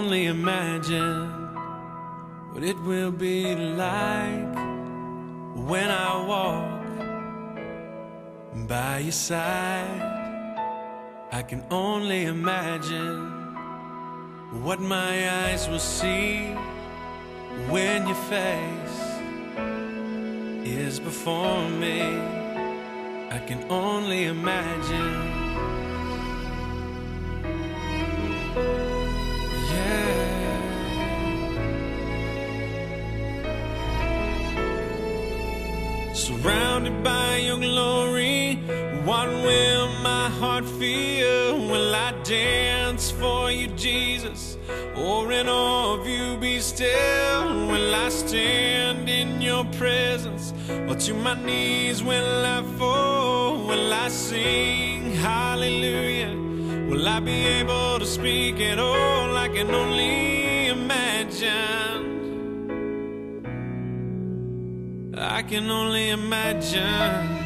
only imagine what it will be like when I walk by your side. I can only imagine what my eyes will see when your face is before me. I can only imagine. Surrounded by your glory, what will my heart feel? Will I dance for you, Jesus? Or in awe of you be still? Will I stand in your presence? Or to my knees will I fall? Will I sing hallelujah? Will I be able to speak at all? I can only imagine. I can only imagine.